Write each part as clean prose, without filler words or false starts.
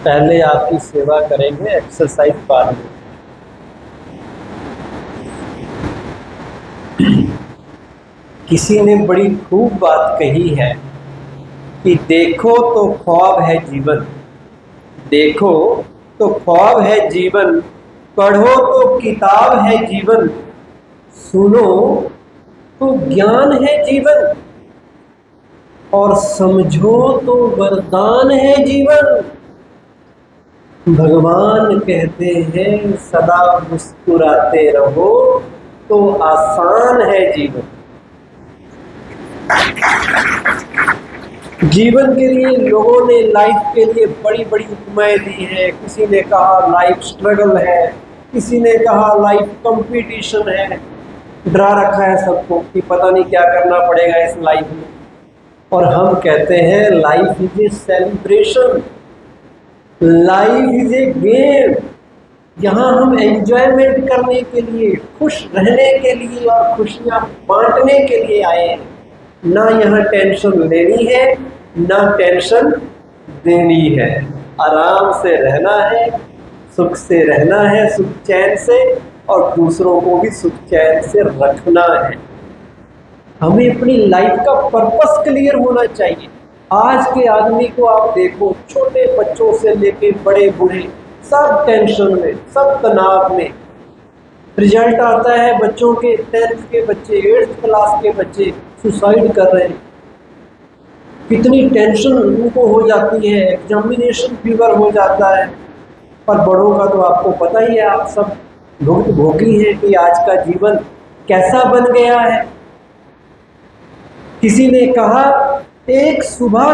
पहले आपकी सेवा करेंगे एक्सरसाइज बाद में। किसी ने बड़ी खूब बात कही है कि देखो तो ख्वाब है जीवन, देखो तो ख्वाब है जीवन, पढ़ो तो किताब है जीवन, सुनो तो ज्ञान है जीवन, और समझो तो वरदान है जीवन। भगवान कहते हैं सदा मुस्कुराते रहो तो आसान है जीवन। जीवन के लिए लोगों ने लाइफ के लिए बड़ी बड़ी उपमाएं दी है। किसी ने कहा लाइफ स्ट्रगल है, किसी ने कहा लाइफ कंपटीशन है। डरा रखा है सबको कि पता नहीं क्या करना पड़ेगा इस लाइफ में। और हम कहते हैं life is a celebration, life is a game. यहाँ हम एंजॉयमेंट करने के लिए, खुश रहने के लिए और खुशियाँ बांटने के लिए आए हैं। ना यहाँ टेंशन लेनी है ना टेंशन देनी है। आराम से रहना है, सुख से रहना है, सुख चैन से, और दूसरों को भी सुख चैन से रखना है। हमें अपनी लाइफ का पर्पस क्लियर होना चाहिए। आज के आदमी को आप देखो, छोटे बच्चों से लेके बड़े बूढ़े सब टेंशन में, सब तनाव में। रिजल्ट आता है बच्चों के, 10th के बच्चे, 8th क्लास के बच्चे सुसाइड कर रहे हैं। कितनी टेंशन उनको हो जाती है, एग्जामिनेशन फीवर हो जाता है। पर बड़ों का तो आपको पता ही है, आप सब भोगी हैं कि आज का जीवन कैसा बन गया है। किसी ने कहा एक सुबह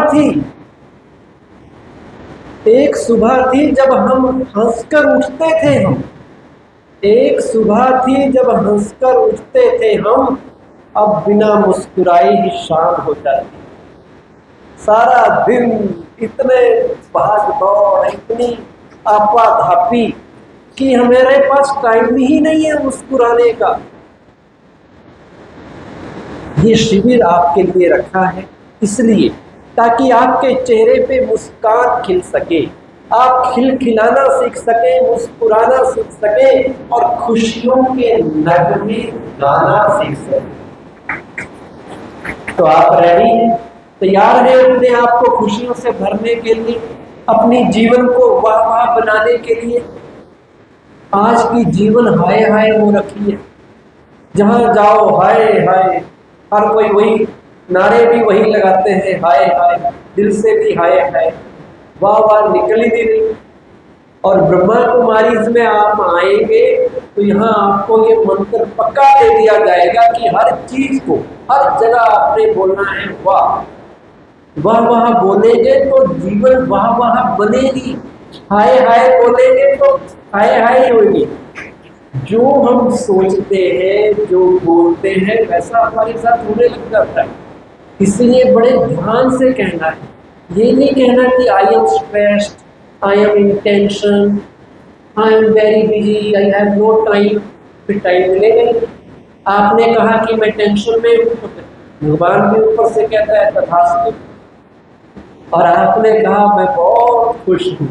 थी जब हम हंसकर उठते थे हम, एक सुबह थी जब हंसकर उठते थे हम, अब बिना मुस्कुराए ही शाम हो जाती। सारा दिन इतने भाग दौड़, इतनी आपाधापी कि हमारे पास टाइम ही नहीं है मुस्कुराने का। ये शिविर आपके लिए रखा है इसलिए, ताकि आपके चेहरे पे मुस्कान खिल सके, आप खिलखिलाना सीख सके, मुस्कुराना सीख सके और खुशियों के नगमे गाना सीख सके। तो आप रेडी हैं, तैयार हैं अपने आप को खुशियों से भरने के लिए, अपने जीवन को वाह वाह बनाने के लिए। आज की जीवन हाय हाय हो रखी है, जहां जाओ हाय हाय, हर कोई वही नारे भी वही लगाते हैं, हाय हाय, दिल से भी हाय हाय, वाह वाह निकल ही नहीं। और ब्रह्मा कुमारी में आप आएंगे तो यहाँ आपको ये मंत्र पक्का दे दिया जाएगा कि हर चीज को, हर जगह आपने बोलना है वाह। वाह वाह बोलेंगे तो जीवन वाह वाह बनेगी, हाय हाय बोलेंगे तो हाय हाय होगी। जो हम सोचते हैं, जो बोलते हैं, वैसा हमारे साथ होने लग जाता है। इसलिए बड़े ध्यान से कहना है। ये नहीं कहना कि I am stressed, I am in tension, I am very busy, I have no time. फिर टाइम मिलेगा नहीं। आपने कहा कि मैं टेंशन में हूँ, तो भगवान के ऊपर से कहता है तथास्तु। और आपने कहा मैं बहुत खुश हूँ,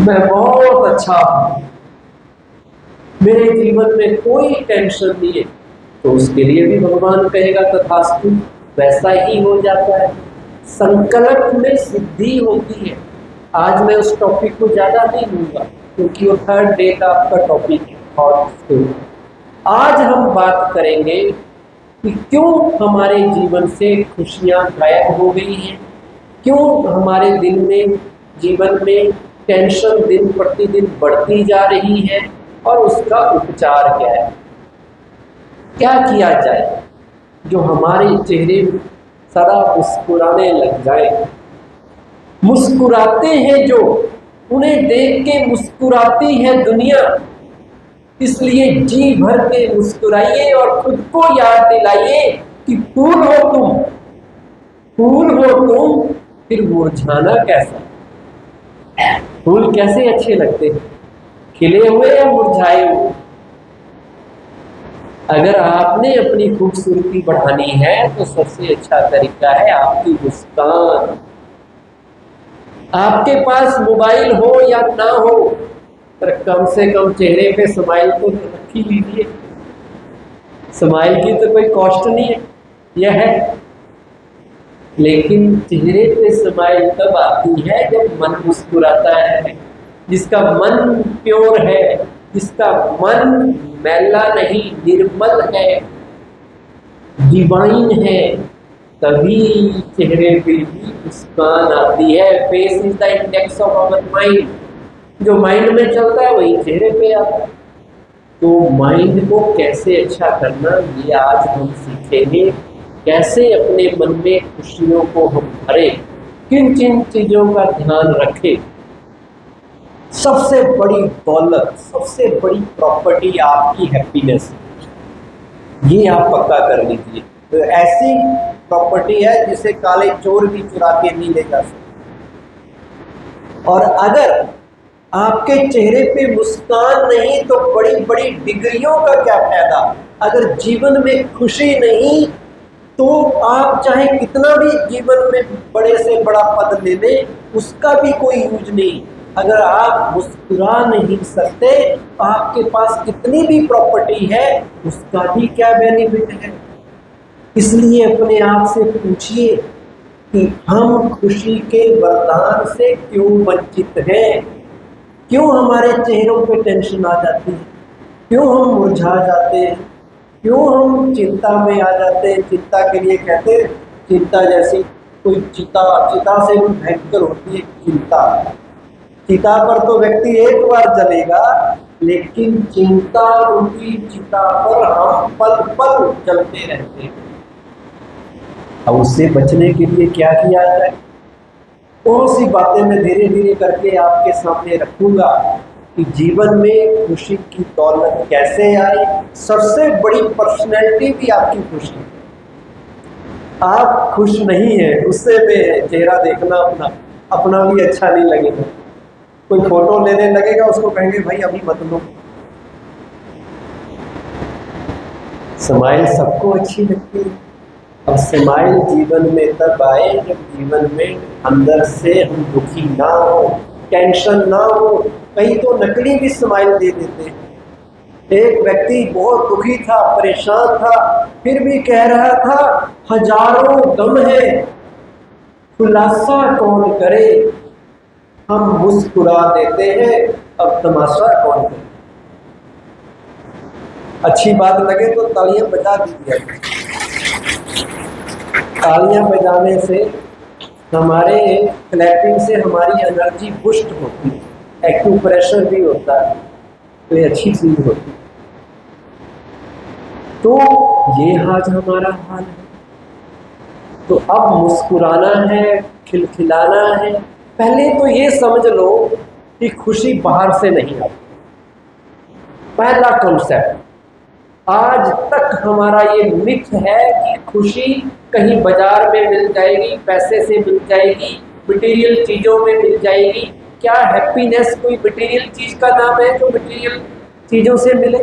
मैं बहुत अच्छा हूँ, मेरे जीवन में कोई टेंशन नहीं है, तो उसके लिए भी भगवान कहेगा तथास्तु। वैसा ही हो जाता है। संकल्प में सिद्धि होती है। आज मैं उस टॉपिक को ज्यादा नहीं लूंगा क्योंकि वो 3rd डे का आपका टॉपिक है। आज हम बात करेंगे कि क्यों हमारे जीवन से खुशियां गायब हो गई हैं, क्यों हमारे दिन में, जीवन में टेंशन दिन प्रतिदिन बढ़ती जा रही है, और उसका उपचार क्या है, क्या किया जाए जो हमारे चेहरे सदा मुस्कुराने लग जाए। मुस्कुराते हैं जो, उन्हें देख के मुस्कुराती है दुनिया। इसलिए जी भर के मुस्कुराइए और खुद को याद दिलाइए कि फूल हो तुम, फूल हो तुम, फिर मुरझाना कैसा। फूल कैसे अच्छे लगते हैं, खिले हुए या मुरझाए हुए। अगर आपने अपनी खूबसूरती बढ़ानी है तो सबसे अच्छा तरीका है आपकी मुस्कान। आपके पास मोबाइल हो या ना हो, पर कम से कम चेहरे पे स्माइल तो रख ही लीजिए। स्माइल की तो कोई कॉस्ट नहीं है, यह है। लेकिन चेहरे पे स्माइल तब आती है जब मन मुस्कुराता है, जिसका मन प्योर है, जिसका मन मैला नहीं, निर्मल है, डिवाइन है, तभी चेहरे पे भी मुस्कान आती है। Face is the index of our mind. जो माइंड में चलता है वही चेहरे पे आता है। तो माइंड को कैसे अच्छा करना, ये आज हम सीखेंगे। कैसे अपने मन में खुशियों को हम भरें, किन किन चीजों का ध्यान रखें। सबसे बड़ी दौलत, सबसे बड़ी प्रॉपर्टी आपकी हैप्पीनेस, ये आप पक्का कर लीजिए। तो ऐसी प्रॉपर्टी है जिसे काले चोर भी चुरा के नहीं ले जा सकते। और अगर आपके चेहरे पे मुस्कान नहीं तो बड़ी बड़ी डिग्रियों का क्या फायदा। अगर जीवन में खुशी नहीं तो आप चाहे कितना भी जीवन में बड़े से बड़ा पद ले लें, उसका भी कोई यूज नहीं। अगर आप मुस्कुरा नहीं सकते, आपके पास कितनी भी प्रॉपर्टी है उसका भी क्या बेनिफिट है। इसलिए अपने आप से पूछिए कि हम खुशी के वरदान से क्यों वंचित हैं। क्यों हमारे चेहरों पे टेंशन आ जाती है, क्यों हम मुरझा जाते हैं, क्यों हम चिंता में आ जाते हैं। चिंता के लिए कहते हैं, चिंता जैसी कोई चिता से भी भयंकर होती है चिंता। चिता पर तो व्यक्ति एक बार जलेगा, लेकिन चिंता रूपी चिता पर हम पल पल जलते रहते हैं। अब उससे बचने के लिए क्या किया जाए, कौन सी बातें मैं धीरे धीरे करके आपके सामने रखूंगा कि जीवन में खुशी की दौलत कैसे आए। सबसे बड़ी पर्सनैलिटी भी आपकी खुशी। आप खुश नहीं है, उससे में चेहरा देखना अपना भी अच्छा नहीं लगेगा। कोई फोटो लेने लगेगा, उसको कहेंगे भाई अभी मत लो। स्माइल सबको अच्छी लगती है। अब स्माइल जीवन में तब आए जब जीवन में अंदर से हम दुखी ना हो, टेंशन ना हो। कहीं तो नकली भी स्माइल दे देते हैं। एक व्यक्ति बहुत दुखी था, परेशान था, फिर भी कह रहा था हजारों गम है, खुलासा कौन करे। हम मुस्कुरा देते हैं, अब तमाशा कौन करे। अच्छी बात लगे तो तालियां बजा दीजिए। तालियां बजाने से, हमारे क्लैपिंग से हमारी एनर्जी बूस्ट होती है, एक्यूप्रेशर भी होता है, तो ये अच्छी चीज होती है। तो ये आज हमारा हाल है। तो अब मुस्कुराना है, खिलखिलाना है। पहले तो ये समझ लो कि खुशी बाहर से नहीं आती। पहला कॉन्सेप्ट, आज तक हमारा ये मिथ है कि खुशी कहीं बाजार में मिल जाएगी, पैसे से मिल जाएगी, मटेरियल चीजों में मिल जाएगी। क्या हैप्पीनेस कोई मटेरियल चीज का नाम है जो मटेरियल चीजों से मिले?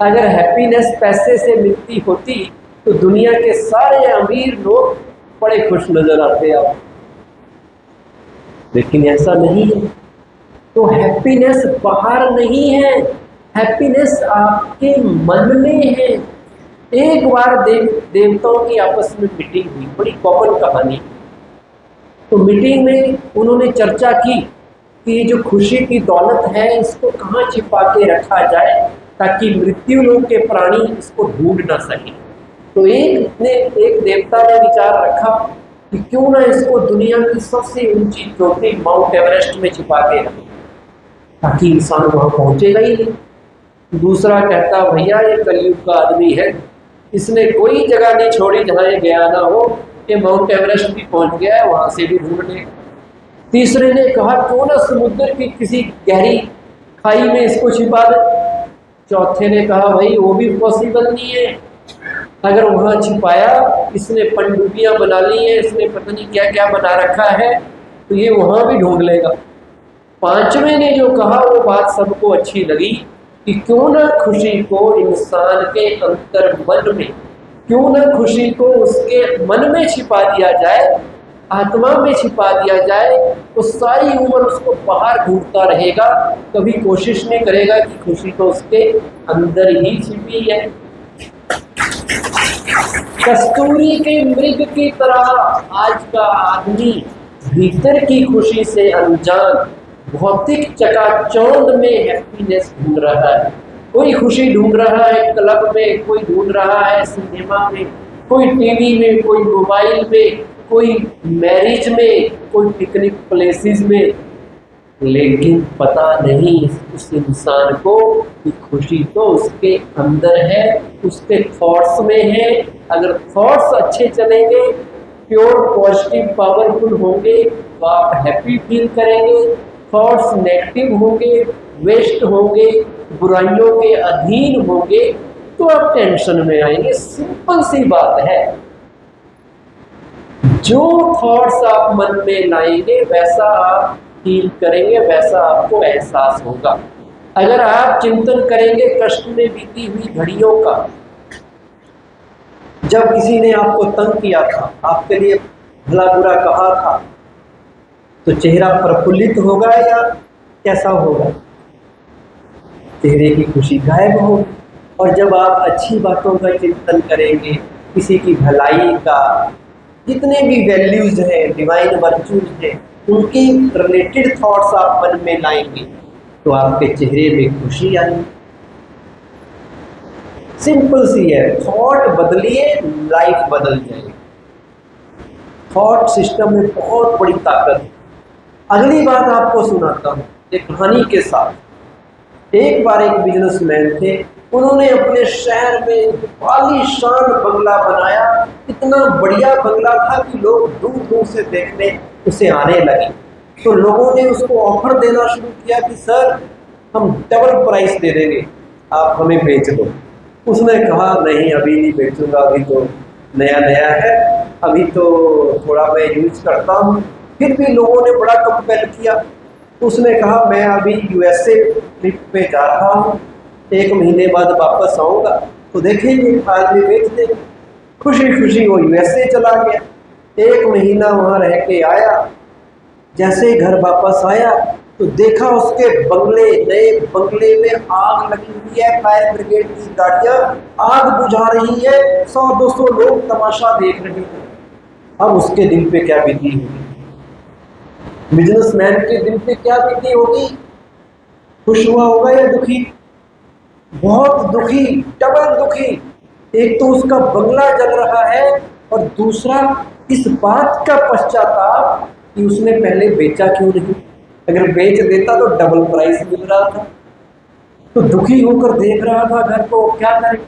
अगर हैप्पीनेस पैसे से मिलती होती तो दुनिया के सारे अमीर लोग बड़े खुश नजर आते आप, लेकिन ऐसा नहीं है। तो हैप्पीनेस बाहर नहीं है, हैप्पीनेस आपके मन में है। एक बार देवताओं की आपस में मीटिंग हुई, बड़ी कॉमन कहानी। तो मीटिंग में उन्होंने चर्चा की कि जो खुशी की दौलत है इसको कहाँ छिपा के रखा जाए ताकि मृत्यु लोक के प्राणी इसको ढूंढ ना सके। तो एक देवता ने विचार रखा कि क्यों ना इसको दुनिया की सबसे ऊंची चोटी माउंट एवरेस्ट में छिपा के रखें ताकि इंसान वहां पहुंचेगा ही नहीं। दूसरा कहता भैया ये कलयुग का आदमी है, इसने कोई जगह नहीं छोड़ी जहां ये गया ना हो, ये माउंट एवरेस्ट भी पहुंच गया है, वहां से भी ढूंढ ले। तीसरे ने कहा क्यों ना समुद्र की किसी गहरी खाई में इसको छिपा दे। चौथे ने कहा भाई वो भी पॉसिबल नहीं है, अगर वहां छिपाया, इसने पनडुब्बियां बना ली है, इसने पता नहीं क्या क्या बना रखा है, तो ये वहां भी ढूंढ लेगा। पांचवें ने जो कहा वो बात सबको अच्छी लगी कि क्यों ना खुशी को इंसान के अंतर मन में, क्यों ना खुशी को उसके मन में छिपा दिया जाए आत्मा में छिपा दिया जाए तो सारी उम्र उसको बाहर ढूंढता रहेगा, कभी कोशिश नहीं करेगा कि खुशी तो उसके अंदर ही छिपी है। कस्तूरी के मृग की तरह आज का आदमी भीतर की खुशी से अनजान भौतिक चकाचौंध में हैप्पीनेस ढूंढ रहा है। कोई खुशी ढूंढ रहा है क्लब में, कोई ढूंढ रहा है सिनेमा में, कोई टीवी में, कोई मोबाइल में, कोई मैरिज में, कोई पिकनिक प्लेसेस में, लेकिन पता नहीं उस इंसान को कि खुशी तो उसके अंदर है, उसके थॉट्स में है। अगर थॉट्स अच्छे चलेंगे, प्योर पॉजिटिव पावरफुल होंगे तो आप हैप्पी फील करेंगे। थॉट्स नेगेटिव होंगे, वेस्ट होंगे, बुराइयों के अधीन होंगे तो आप टेंशन में आएंगे। सिंपल सी बात है, जो थॉट्स आप मन में लाएंगे वैसा आप फील करेंगे, वैसा आपको एहसास होगा। अगर आप चिंतन करेंगे कष्ट में बीती हुई घड़ियों का, जब किसी ने आपको तंग किया था, आपके लिए भला बुरा कहा था, तो चेहरा प्रफुल्लित होगा या कैसा होगा? चेहरे की खुशी गायब होगी। और जब आप अच्छी बातों का चिंतन करेंगे, किसी की भलाई का, जितने भी वैल्यूज हैं, डिवाइन वर्चूज हैं, उनके रिलेटेड थॉट्स आप मन में लाएंगे तो आपके चेहरे में खुशी आएगी। सिंपल सी है, थॉट बदलिए, लाइफ बदल जाएगी। थॉट सिस्टम में बहुत बड़ी ताकत है। अगली बात आपको सुनाता हूँ एक कहानी के साथ। एक बार एक बिजनेसमैन थे, उन्होंने अपने शहर में आलीशान बंगला बनाया। इतना बढ़िया बंगला था कि लोग दूर दूर से देखने उसे आने लगे। तो लोगों ने उसको ऑफर देना शुरू किया कि सर हम डबल प्राइस दे देंगे, आप हमें बेच दो। उसने कहा नहीं, अभी नहीं बेचूंगा, अभी तो नया नया है, अभी तो थोड़ा मैं यूज करता हूँ। फिर भी लोगों ने बड़ा कंपेल किया। उसने कहा मैं अभी यूएसए ट्रिप पे जा रहा हूँ, 1 महीने बाद वापस आऊँगा तो देखेंगे, आदमी बेच देंगे। खुशी खुशी वो यूएसए चला गया। 1 महीना वहाँ रह के आया। जैसे ही घर वापस आया तो देखा उसके बंगले, नए बंगले में आग लगी हुई है। फायर ब्रिगेड की गाड़ियाँ आग बुझा रही है, 100-200 लोग तमाशा देख रहे हैं। अब उसके दिल पे क्या बीती होगी? बिजनेसमैन के दिल पे क्या बीती होगी? खुश हुआ होगा या दुखी? बहुत दुखी, डबल दुखी। एक तो उसका बंगला जल रहा है और दूसरा इस बात का पश्चाताप कि उसने पहले बेचा क्यों नहीं। अगर बेच देता तो डबल प्राइस मिल रहा था। तो दुखी होकर देख रहा था घर को, क्या करे।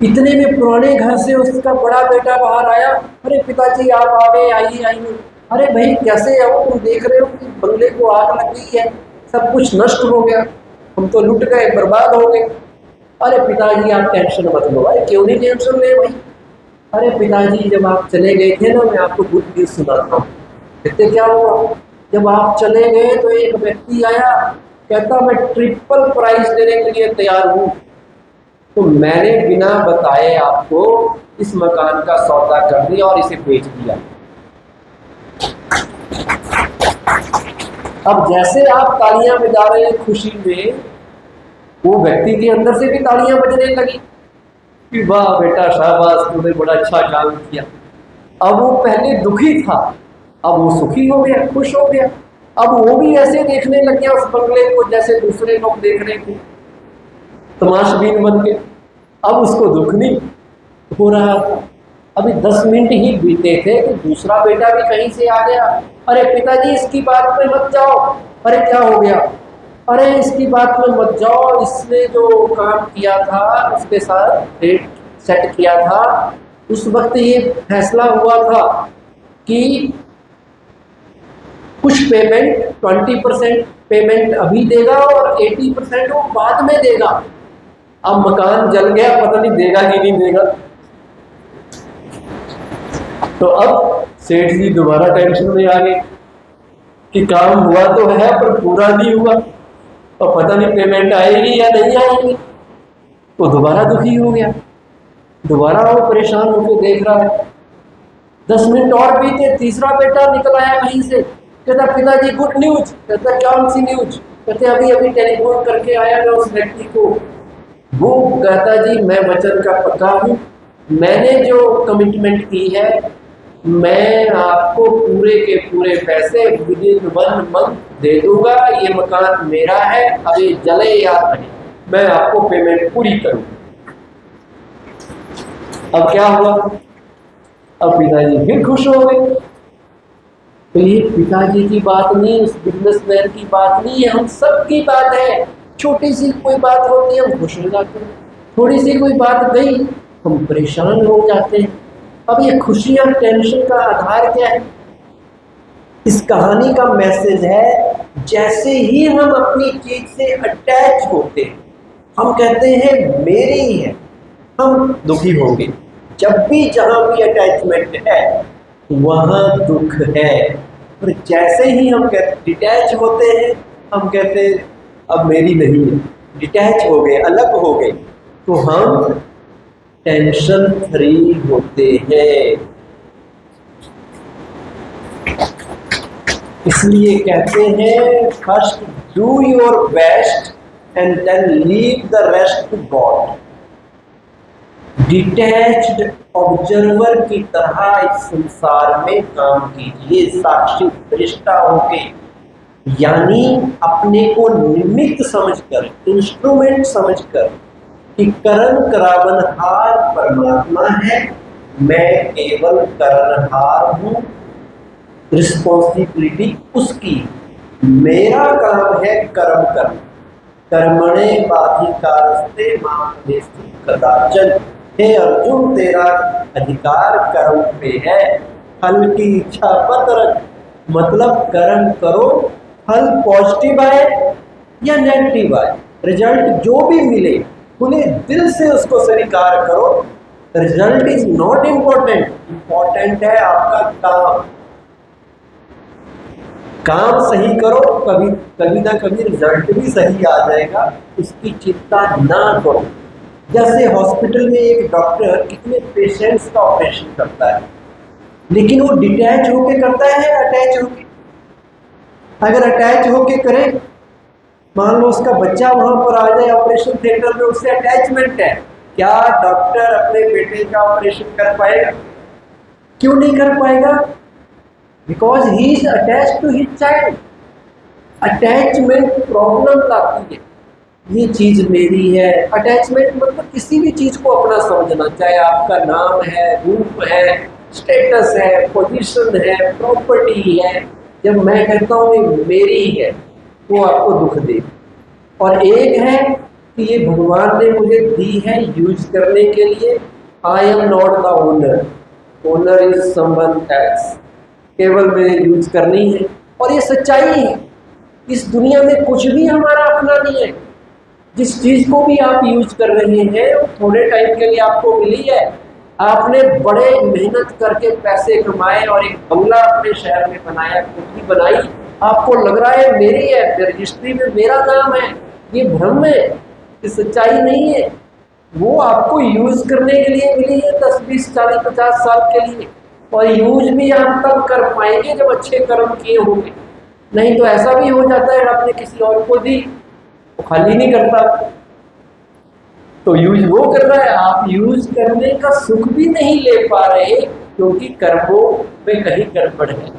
इतने में पुराने घर से उसका बड़ा बेटा बाहर आया। अरे पिताजी आप आ गए, आइए आइए। अरे भाई कैसे आओ, तुम देख रहे हो कि बंगले को आग लग गई है, सब कुछ नष्ट हो गया, हम तो लुट गए, बर्बाद हो गए। अरे पिताजी आप टेंशन मत लो। अरे क्यों नहीं टेंशन ले भाई? अरे पिताजी जब आप चले गए थे ना, मैं आपको गुड न्यूज सुनाता हूँ। कहते क्या हुआ? जब आप चले गए तो एक व्यक्ति आया, कहता मैं ट्रिपल प्राइस देने के लिए तैयार हूँ। तो मैंने बिना बताए आपको इस मकान का सौदा कर दिया और इसे बेच दिया। अब जैसे आप तालियां बजा रहे हैं खुशी में, वो व्यक्ति के अंदर से भी तालियां बजने लगी कि वाह बेटा शाबाश, तूने बड़ा अच्छा काम किया। अब वो पहले दुखी था, अब वो सुखी हो गया, खुश हो गया। अब वो भी ऐसे देखने लग गया उस बंगले को जैसे दूसरे लोग देख रहे थे, तमाशबीन बन के। अब उसको दुख नहीं हो रहा था। अभी 10 मिनट ही बीते थे कि दूसरा बेटा भी कहीं से आ गया। अरे पिताजी इसकी बात में मत जाओ। अरे क्या हो गया? अरे इसकी बात में मत जाओ, इसने जो काम किया था, उसके साथ डेट सेट किया था, उस वक्त ये फैसला हुआ था कि कुछ पेमेंट 20% पेमेंट अभी देगा और 80% वो बाद में देगा। अब मकान जल गया, पता नहीं देगा कि नहीं देगा। तो अब सेठ जी दोबारा टेंशन में आ गए कि काम हुआ तो है पर पूरा नहीं हुआ और पता नहीं पेमेंट आएगी या नहीं आएगी। तो दोबारा दुखी हो गया, दोबारा वो परेशान होकर देख रहा है। 10 मिनट और बीते, तीसरा बेटा निकल आया कहीं से, कहता पिताजी गुड न्यूज। कहता कौन सी न्यूज? कहते अभी अभी टेलीफोन करके आया मैं उस व्यक्ति को। वो कहता जी मैं वचन का पक्का हूँ, मैंने जो कमिटमेंट की है मैं आपको पूरे के पूरे पैसे विदिन 1 मंथ दे दूंगा, ये मकान मेरा है, अब ये जले या बने मैं आपको पेमेंट पूरी करूंगा। अब क्या हुआ? अब पिताजी फिर खुश हो गए। तो ये पिताजी की बात नहीं, उस बिजनेसमैन की बात नहीं है, हम सब की बात है। छोटी सी कोई बात होती है हम खुश हो जाते हैं, थोड़ी सी कोई बात गई हम परेशान हो जाते हैं। अब ये खुशी और टेंशन का आधार क्या है? इस कहानी का मैसेज है, जैसे ही हम अपनी चीज से अटैच होते हैं, हम कहते हैं मेरी ही है, हम दुखी होंगे। जब भी जहां भी अटैचमेंट है वहां दुख है। और जैसे ही हम डिटैच होते हैं, हम कहते हैं अब मेरी नहीं है, डिटैच हो गए, अलग हो गए, तो हम टेंशन फ्री होते हैं। इसलिए कहते हैं first do your best and then leave the rest to God. Detached observer की तरह इस संसार में काम कीजिए, साक्षी दृष्टा होके, यानी अपने को निमित्त समझकर, इंस्ट्रूमेंट समझकर कि कर्म करावनहार परमात्मा है, मैं केवल कर्महार हूं, रिस्पॉन्सिबिलिटी उसकी, मेरा काम है कर्म करना। कर्मणे बाधिकारस्ते मां फलेषु कदाचन। हे अर्जुन तेरा अधिकार कर्म पे है, फल की इच्छा मत रख। मतलब कर्म करो, फल पॉजिटिव आए या नेगेटिव आए, रिजल्ट जो भी मिले खुले दिल से उसको स्वीकार करो। Result is not important, important है आपका काम। काम सही करो, कभी ना कभी रिजल्ट भी सही आ जाएगा, इसकी चिंता ना करो। जैसे हॉस्पिटल में एक डॉक्टर कितने पेशेंट्स का ऑपरेशन करता है, लेकिन वो डिटैच होके करता है या अटैच होके? अगर अटैच होके करे, मान लो उसका बच्चा वहां पर आ जाए ऑपरेशन थिएटर में, उससे अटैचमेंट है, क्या डॉक्टर अपने बेटे का ऑपरेशन कर पाएगा? क्यों नहीं कर पाएगा? Because he is attach to his child. Attachment problem लाती है, ये चीज मेरी है। अटैचमेंट मतलब किसी भी चीज को अपना समझना, चाहे आपका नाम है, रूप है, स्टेटस है, पोजीशन है, प्रॉपर्टी है। जब मैं कहता हूँ ये मेरी है, वो आपको दुख दे। और एक है कि ये भगवान ने मुझे दी है यूज करने के लिए, I am not the owner, owner is someone else, केवल मैंने यूज करनी है। और ये सच्चाई है, इस दुनिया में कुछ भी हमारा अपना नहीं है। जिस चीज को भी आप यूज कर रहे हैं वो थोड़े टाइम के लिए आपको मिली है। आपने बड़े मेहनत करके पैसे कमाए और एक बंगला अपने शहर में बनाया, कोठी बनाई, आपको लग रहा है मेरी है, रजिस्ट्री में मेरा नाम है। ये भ्रम है, ये सच्चाई नहीं है। वो आपको यूज करने के लिए मिली है 10, 20, 40, 50 साल के लिए, और यूज भी आप तब कर पाएंगे जब अच्छे कर्म किए होंगे। नहीं तो ऐसा भी हो जाता है आपने किसी और को दी, वो खाली नहीं करता, तो यूज वो कर रहा है, आप यूज करने का सुख भी नहीं ले पा रहे क्योंकि कर्मों में कहीं गड़बड़ है।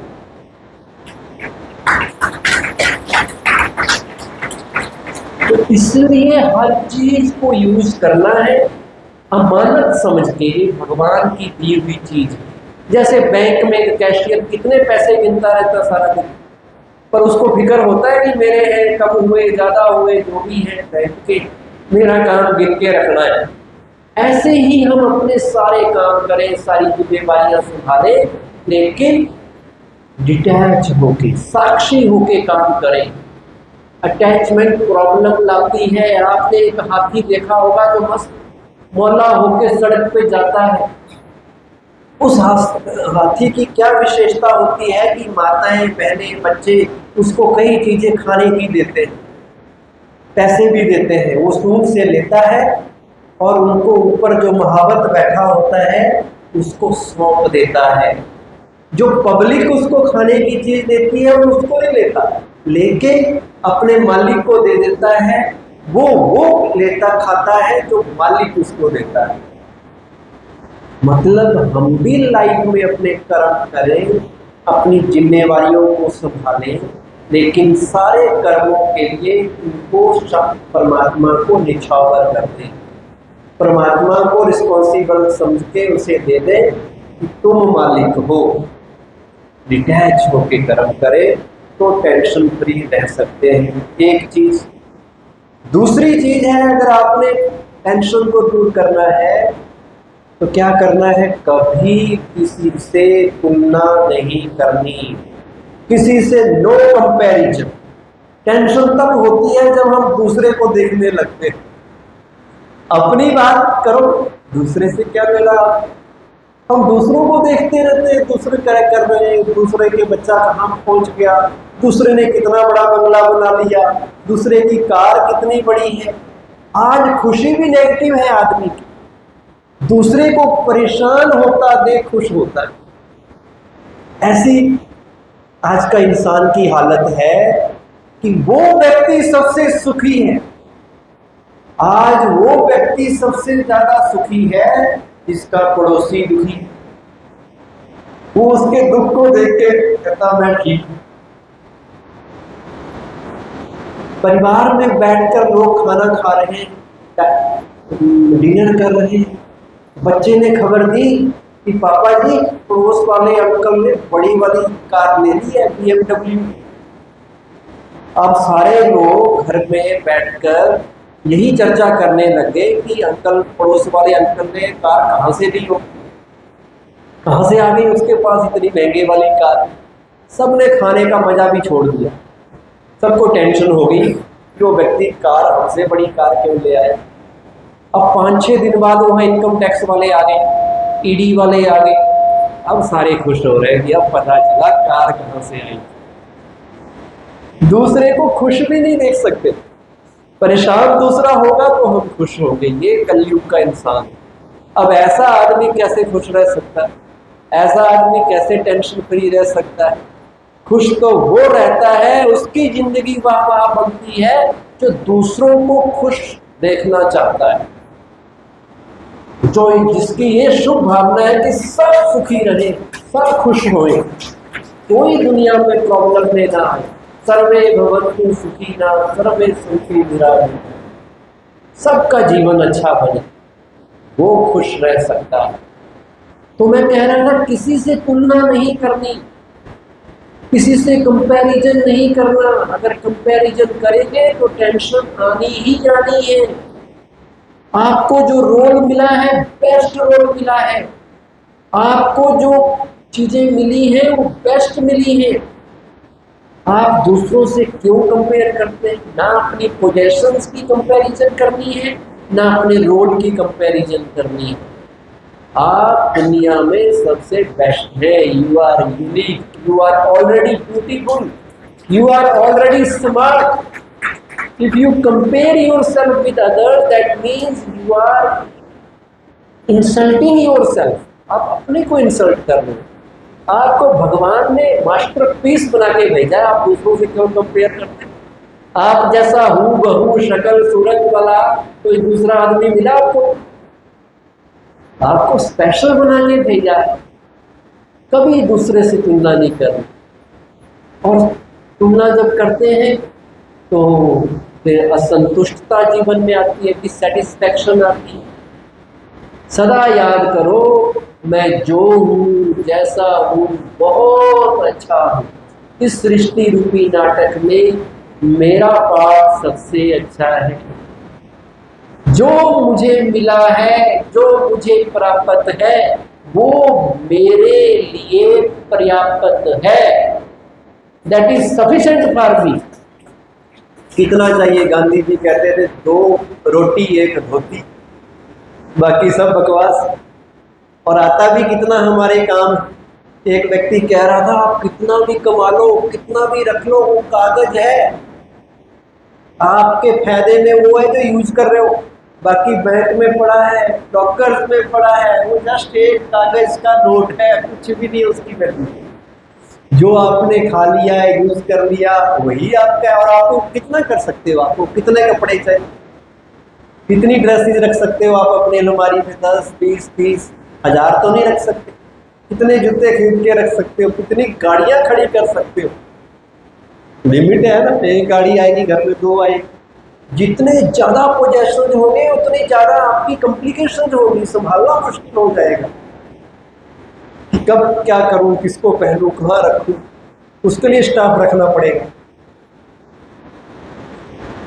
तो इसलिए हर चीज को यूज करना है अमानत समझ के, भगवान की दी हुई चीज। जैसे बैंक में कैशियर कितने पैसे गिनता रहता सारा दिन, पर उसको फिक्र होता है कि मेरे हैं, कम हुए, ज्यादा हुए, जो भी है बैंक के, मेरा काम गिन के रखना है। ऐसे ही हम अपने सारे काम करें, सारी जिम्मेवारियां संभालें, लेकिन डिटैच होके, साक्षी होके काम करें। अटैचमेंट प्रॉब्लम लाती है। आपने एक हाथी देखा होगा जो मस्त मौला होके सड़क पे जाता है। उस हाथी की क्या विशेषता होती है कि माताएं, बहनें, बच्चे उसको कई चीजें खाने की देते हैं, पैसे भी देते हैं, वो सूंड से लेता है और उनको ऊपर जो महावत बैठा होता है उसको सौंप देता है। जो पब्लिक उसको खाने की चीज देती है वो उसको नहीं लेता, लेके अपने मालिक को दे देता है। वो लेता खाता है जो मालिक उसको देता है। मतलब हम भी लाइफ में अपने कर्म करें, अपनी जिम्मेवारियों को संभालें, लेकिन सारे कर्मों के लिए उनको परमात्मा को निछावर कर दें, परमात्मा को रिस्पॉन्सिबल समझ के उसे दे दें कि तुम मालिक हो। डिटैच होके कर्म करें तो टेंशन फ्री रह सकते हैं। एक चीज। दूसरी चीज है, अगर आपने टेंशन को दूर करना है तो क्या करना है? कभी किसी से तुलना नहीं करनी, किसी से नो कंपैरिजन। टेंशन तब होती है जब हम दूसरे को देखने लगते हैं। अपनी बात करो, दूसरे से क्या मिला? हम दूसरों को देखते रहते हैं, दूसरे क्या कर रहे हैं, दूसरे के बच्चा कहाँ पहुंच गया, दूसरे ने कितना बड़ा बंगला बना लिया, दूसरे की कार कितनी बड़ी है। आज खुशी भी नेगेटिव है आदमी की, दूसरे को परेशान होता देख खुश होता है। ऐसी आज का इंसान की हालत है कि वो व्यक्ति सबसे सुखी है। आज वो व्यक्ति सबसे ज्यादा सुखी है जिसका पड़ोसी दुखी है। वो उसके दुख को देख के कहता मैं ठीक हूं। परिवार में बैठकर लोग खाना खा रहे हैं, डिनर कर रहे हैं, बच्चे ने खबर दी कि पापा जी पड़ोस वाले अंकल ने बड़ी वाली कार ले ली है, BMW। अब सारे लोग घर में बैठकर यही चर्चा करने लगे कि अंकल, पड़ोस वाले अंकल ने कार कहाँ से ली हो, कहाँ से आ गई उसके पास इतनी महंगे वाली कार। सबने खाने का मजा भी छोड़ दिया, सबको टेंशन हो गई कि वो व्यक्ति कार हमसे बड़ी कार क्यों ले आया। अब 5-6 दिन बाद वहाँ इनकम टैक्स वाले आ गए, ईडी वाले आ गए। अब सारे खुश हो रहे हैं कि अब पता चला कार कहाँ से आई। दूसरे को खुश भी नहीं देख सकते, परेशान दूसरा होगा तो हम खुश होंगे। ये कलयुग का इंसान। अब ऐसा आदमी कैसे खुश रह सकता है? ऐसा आदमी कैसे टेंशन फ्री रह सकता है? खुश तो वो रहता है, उसकी जिंदगी वाह बनती है जो दूसरों को खुश देखना चाहता है, जो जिसकी ये शुभ भावना है कि सब सुखी रहे, सब खुश होए, कोई दुनिया में प्रॉब्लम में ना आए। सर्वे भवन्तु सुखिनः सर्वे सन्तु निरामयाः। सबका जीवन अच्छा बने, वो खुश रह सकता है। तो मैं कह रहा था, किसी से तुलना नहीं करनी, किसी से कंपैरिजन नहीं करना। अगर कंपैरिजन करेंगे तो टेंशन आनी ही जानी है। आपको जो रोल मिला है, बेस्ट रोल मिला है, आपको जो चीजें मिली हैं वो बेस्ट मिली हैं। आप दूसरों से क्यों कंपेयर करते हैं? ना अपनी पोजेशंस की कंपैरिजन करनी है, ना अपने रोल की कंपैरिजन करनी है। आप दुनिया में सबसे बेस्ट है। You are unique, you are already beautiful, you are already smart. If you compare yourself with others, that means you are insulting yourself. आप अपने को इंसल्ट कर रहे हो। आपको भगवान ने मास्टरपीस बना के भेजा है, आप दूसरों से क्यों कंपेयर करते हैं? आप जैसा हूबहू शक्ल सूरत वाला कोई दूसरा आदमी मिला आपको? आपको स्पेशल बना के भेजा है। कभी दूसरे से तुलना नहीं करनी। और तुलना जब करते हैं तो फिर असंतुष्टता जीवन में आती है, डिससैटिस्फैक्शन आती है। सदा याद करो, मैं जो हूँ, जैसा हूँ, बहुत अच्छा हूँ। इस सृष्टि रूपी नाटक में मेरा पार्ट सबसे अच्छा है। जो मुझे मिला है, जो मुझे प्राप्त है, वो मेरे लिए पर्याप्त है। That is sufficient for me. कितना चाहिए? गांधी जी कहते थे 2 रोटी 1 धोती, बाकी सब बकवास। और आता भी कितना हमारे काम। एक व्यक्ति कह रहा था, आप कितना भी कमा लो, कितना भी रख लो, वो कागज है, आपके फायदे में वो है जो यूज कर रहे हो। बाकी बैंक में पड़ा है, लॉकर्स में पड़ा है, वो जस्ट एक कागज का नोट है, कुछ भी नहीं उसकी वैल्यू। जो आपने खा लिया है, यूज कर लिया, वही आपका है। और आपको कितना कर सकते हो, आपको कितने कपड़े चाहिए, कितनी ड्रेसेस रख सकते हो आप अपनी अलमारी में? 10, 20, 30 हजार तो नहीं रख सकते। कितने जूते खरीद के रख सकते हो, कितनी गाड़ियां खड़ी कर सकते हो? लिमिट है ना, एक गाड़ी आएगी घर में, 2 आएगी। जितने ज्यादा पोजेशन होंगे उतनी ज्यादा आपकी कॉम्प्लिकेशन होगी, संभालना मुश्किल हो जाएगा कि कब क्या करूं, किसको पहनूं, कहाँ रखूं। उसके लिए स्टाफ रखना पड़ेगा।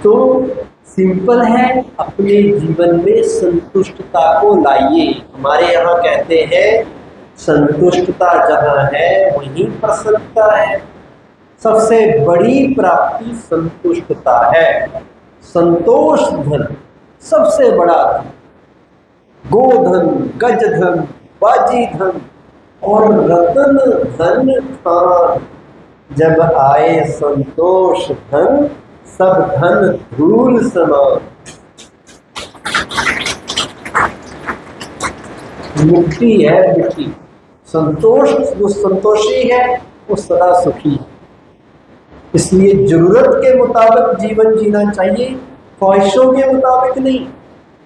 तो सिंपल है, अपने जीवन में संतुष्टता को लाइए। हमारे यहाँ कहते हैं संतुष्टता जहाँ है वहीं प्रसन्नता है। सबसे बड़ी प्राप्ति संतुष्टता है। संतोष धन सबसे बड़ा धन, गोधन, गजधन, बाजी धन और रतन धन खान। जब आए संतोष धन, सब धन धूल समान। मुक्ति है मिट्टी। संतोष, जो संतोषी है वो सदा सुखी है। इसलिए जरूरत के मुताबिक जीवन जीना चाहिए, ख्वाहिशों के मुताबिक नहीं।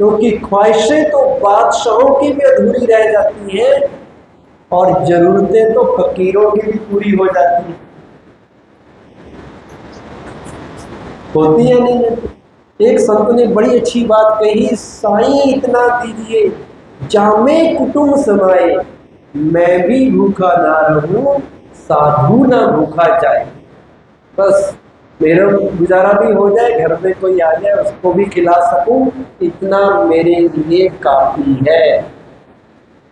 क्योंकि ख्वाहिशें तो बादशाहों की भी अधूरी रह जाती हैं और जरूरतें तो फकीरों की भी पूरी हो जाती हैं। होती है नहीं? एक संत ने बड़ी अच्छी बात कही, साईं इतना दीजिए जामे कुटुंब समाए, मैं भी भूखा ना रहूं, साधु ना भूखा जाए। बस मेरा गुजारा भी हो जाए, घर में कोई आ जाए उसको भी खिला सकूं, इतना मेरे लिए काफी है।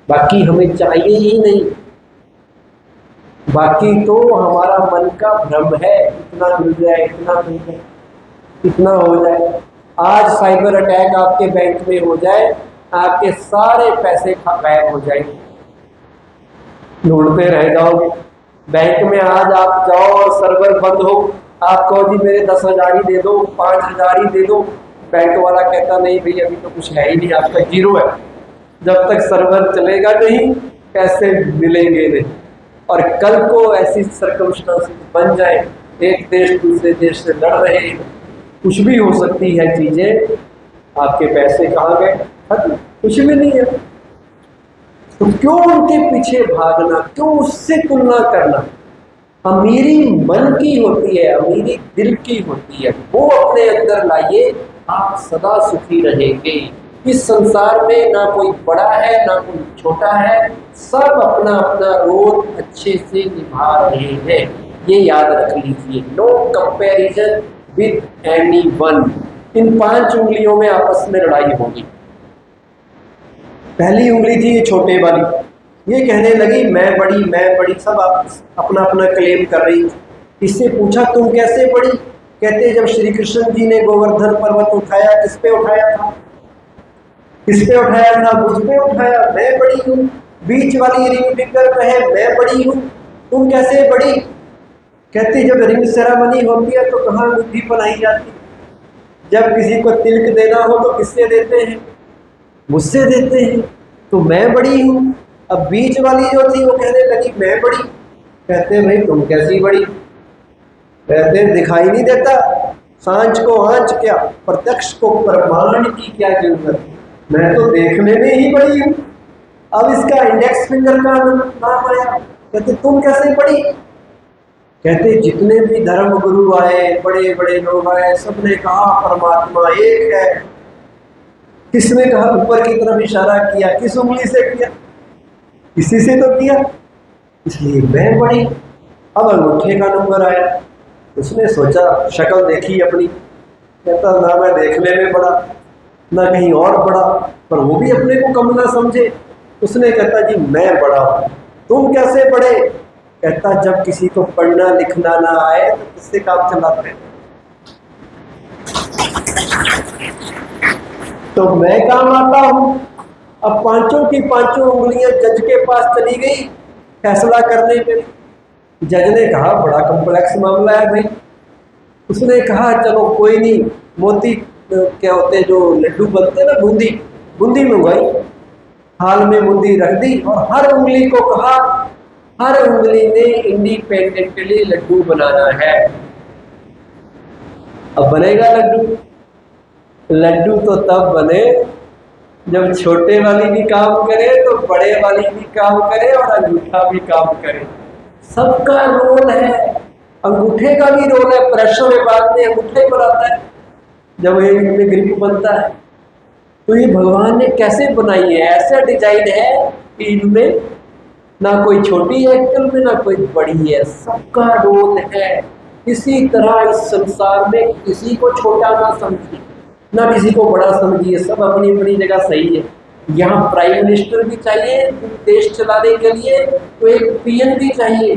बाकी हमें चाहिए ही नहीं। बाकी तो हमारा मन का भ्रम है, इतना मिल जाए, इतना मिल जाए, इतना हो जाए। आज साइबर अटैक आपके बैंक में हो जाए, आपके सारे पैसे गायब हो जाएंगे, ढूंढते रह जाओगे। बैंक में आज आप जाओ और सर्वर बंद हो, आप कहो जी मेरे 10,000 ही दे दो, 5,000 ही दे दो, बैंक वाला कहता नहीं भाई अभी तो कुछ है ही नहीं, आपका जीरो है। जब तक सर्वर चलेगा नहीं पैसे मिलेंगे नहीं। और कल को ऐसी सर्कमस्टांसेस बन जाए, एक देश दूसरे देश से लड़ रहे, कुछ भी हो सकती है चीजें, आपके पैसे कहाँ गए? खत्म, कुछ भी नहीं है। तो क्यों उनके पीछे भागना, क्यों उससे तुलना करना? अमीरी मन की होती है, अमीरी दिल की होती है, वो अपने अंदर लाइए, आप सदा सुखी रहेंगे। इस संसार में ना कोई बड़ा है ना कोई छोटा है, सब अपना अपना रोल अच्छे से निभा रहे हैं, ये याद रख लीजिए। No comparison with anyone. इन 5 उंगलियों में आपस में लड़ाई होगी। पहली उंगली थी ये छोटे वाली, ये कहने लगी मैं बड़ी, सब आप अपना अपना क्लेम कर रही। इससे पूछा तुम कैसे बड़ी? कहते जब श्री कृष्ण जी ने गोवर्धन पर्वत उठाया, किस पे उठाया था? किस पे उठाया था? मुझ पे उठाया, मैं बड़ी हूँ। बीच वाली रिंग फिंगर पे है, मैं बड़ी हूँ, तुम कैसे बड़ी? कहती जब रिंग सेरेमनी होती है तो कहाँ अंगूठी पहनाई जाती? जब किसी को तिलक देना हो तो किससे देते हैं? मुझसे देते हैं। तो मैं बड़ी हूँ। अब बीच वाली जो थी वो कहने लगी मैं बड़ी। कहते भाई तुम कैसी बड़ी? कहते दिखाई नहीं देता, सांझ को आंच क्या, प्रत्यक्ष को प्रमाण की क्या जरूरत, मैं तो देखने में ही बड़ी हूँ। अब इसका इंडेक्स फिंगर का नाम आया। कहते तुम कैसे बड़ी? कहते जितने भी धर्म गुरु आए, बड़े बड़े लोग आए, सबने कहा परमात्मा एक है। किसने कहा? ऊपर की तरफ इशारा किया, किस उंगली से किया? इसी से तो किया, इसलिए मैं बड़ी। अब अंगूठे का नंबर आया, उसने सोचा, शक्ल देखी अपनी, कहता ना मैं देखने में बड़ा ना कहीं और बड़ा, पर वो भी अपने को कम ना समझे। उसने कहता जी मैं बड़ा हूं। तुम कैसे बड़े? कहता जब किसी को पढ़ना लिखना ना आए तो किससे काम चलाते हैं? तो मैं काम आता हूं। अब 5 की 5 उंगलियां जज के पास चली गई फैसला करने के लिए। जज ने कहा बड़ा कॉम्प्लेक्स मामला है भाई। उसने कहा चलो कोई नहीं, मोती क्या होते हैं जो लड्डू बनते हैं ना, बूंदी, बूंदी मंगवाई, थाल में बूंदी रख दी और हर उंगली को कहा, हर उंगली ने इंडिपेंडेंटली लड्डू बनाना है। अब बनेगा लड्डू? लड्डू तो तब बने जब छोटे वाली भी काम करे तो बड़े वाली भी काम करे और अंगूठा भी काम करे। सबका रोल है, अंगूठे का भी रोल है। प्रेशर में बाद में अंगूठे पर आता है जब इनमें ग्रिप बनता है। तो ये भगवान ने कैसे बनाई है? ऐसा डिजाइन है कि इनमें ना कोई छोटी है एक्चुअल में, ना कोई बड़ी है, सबका रोल है। इसी तरह इस संसार में किसी को छोटा ना समझिए, ना किसी को बड़ा समझिए, सब अपनी अपनी जगह सही है। यहाँ प्राइम मिनिस्टर भी चाहिए देश चलाने के लिए, तो एक पीएम भी चाहिए,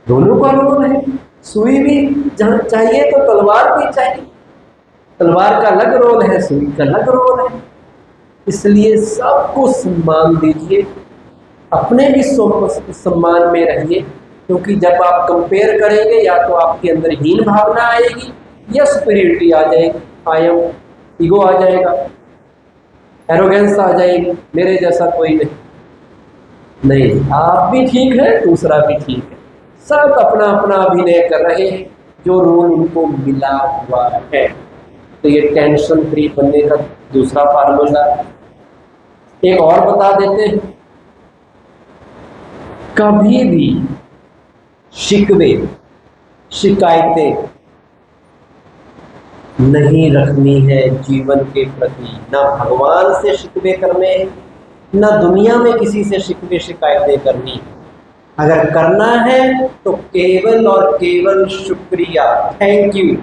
दोनों का रोल है। सुई भी जहाँ चाहिए तो तलवार भी चाहिए, तलवार का अलग रोल है, सुई का अलग रोल है। इसलिए सबको सम्मान दीजिए, अपने भी सम्मान में रहिए, क्योंकि जब आप कंपेयर करेंगे या तो आपके अंदर हीन भावना आएगी या सुपीरियरिटी आ जाएगी, आई एम ईगो आ जाएगा, एरोगेंस आ जाएगी, मेरे जैसा कोई नहीं। आप भी ठीक है, दूसरा भी ठीक है, सब अपना अपना अभिनय कर रहे हैं जो रोल उनको मिला हुआ है। तो ये टेंशन फ्री बनने का दूसरा फार्मूला। एक और बता देते हैं, कभी भी शिकवे शिकायतें नहीं रखनी है जीवन के प्रति। ना भगवान से शिकवे करने, ना दुनिया में किसी से शिकवे शिकायतें करनी। अगर करना है तो केवल और केवल शुक्रिया, thank you,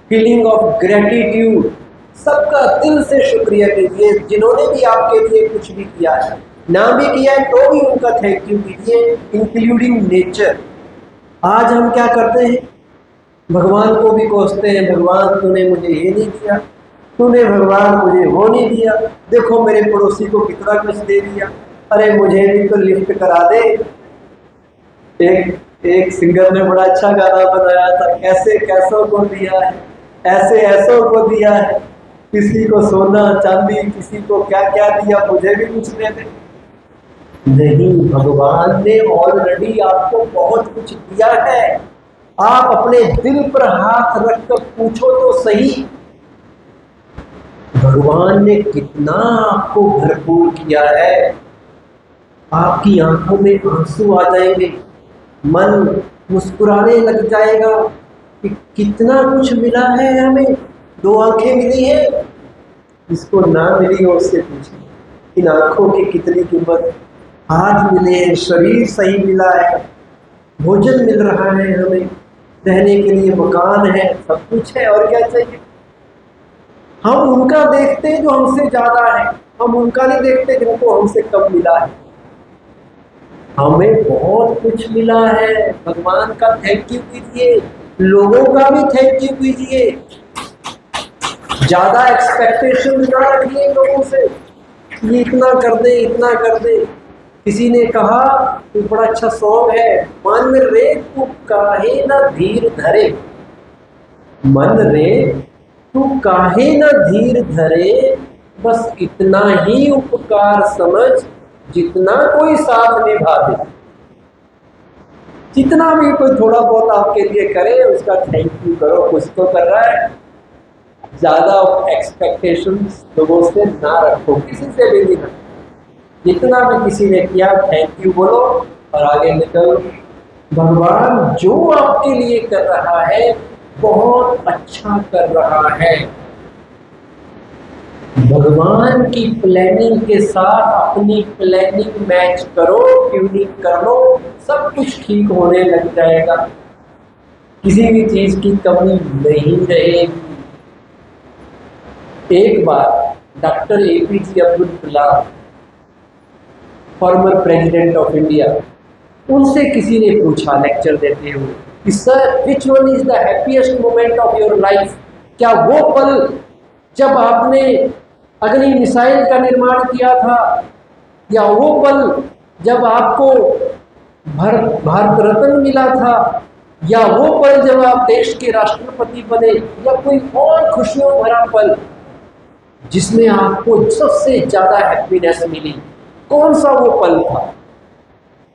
feeling of gratitude, सबका दिल से शुक्रिया कीजिए। जिन्होंने भी आपके लिए कुछ भी किया है, ना भी किया है तो भी उनका थैंक यू कीजिए, इंक्लूडिंग नेचर। आज हम क्या करते हैं? भगवान को भी कोसते हैं, भगवान तूने मुझे ये नहीं दिया, तूने भगवान मुझे वो नहीं दिया, देखो मेरे पड़ोसी को कितना कुछ दे दिया, अरे मुझे भी तो लिफ्ट करा दे। एक सिंगर ने बड़ा अच्छा गाना बनाया था, कैसे कैसों को दिया है, ऐसे ऐसों को दिया है, किसी को सोना चांदी, किसी को क्या क्या दिया, मुझे भी कुछ दे दे। नहीं, भगवान ने ऑलरेडी आपको बहुत कुछ दिया है। आप अपने दिल पर हाथ रखकर पूछो तो सही, भगवान ने कितना आपको भरपूर किया है। आपकी आंखों में आंसू आ जाएंगे, मन मुस्कुराने लग जाएगा कि कितना कुछ मिला है हमें। 2 आंखें मिली है, जिसको ना मिली हो उससे पूछिए इन आंखों की कितनी कीमत। हाथ मिले हैं, शरीर सही मिला है, भोजन मिल रहा है हमें, रहने के लिए मकान है, सब कुछ है, और क्या चाहिए। हम उनका देखते हैं जो हमसे ज्यादा है, हम उनका नहीं देखते जिनको हमसे कम मिला है। हमें बहुत कुछ मिला है, भगवान का थैंक यू कीजिए, लोगों का भी थैंक यू कीजिए। ज्यादा एक्सपेक्टेशन ना रखिए लोगों से, ये इतना कर दे, इतना कर दे। किसी ने कहा कि बड़ा अच्छा सॉन्ग है, मन रे तू काहे न धीर धरे, मन रे तू काहे न धीर धरे, बस इतना ही उपकार समझ जितना कोई साथ निभा दे। जितना भी कोई थोड़ा बहुत आपके लिए करे उसका थैंक यू करो, कुछ तो कर रहा है। ज्यादा एक्सपेक्टेशंस लोगों से ना रखो, किसी से भी नहीं रखो। जितना भी किसी ने किया थैंक यू बोलो और आगे निकलो। भगवान जो आपके लिए कर रहा है बहुत अच्छा कर रहा है। भगवान की प्लानिंग के साथ अपनी प्लानिंग मैच करो, ट्यूनिंग कर लो, सब कुछ ठीक होने लग जाएगा, किसी भी चीज की कमी नहीं रहेगी। एक बार doctor APJ Abdul Kalam, former president of India, उनसे किसी ने पूछा लेक्चर देते हुए कि sir which one is the happiest moment of your life, क्या वो पल जब आपने अग्नि मिसाइल का निर्माण किया था, या वो पल जब आपको भारत रत्न मिला था, या वो पल जब आप देश के राष्ट्रपति बने, या कोई और खुशियों भरा पल जिसमें आपको सबसे ज्यादा हैप्पीनेस मिली, कौन सा वो पल था?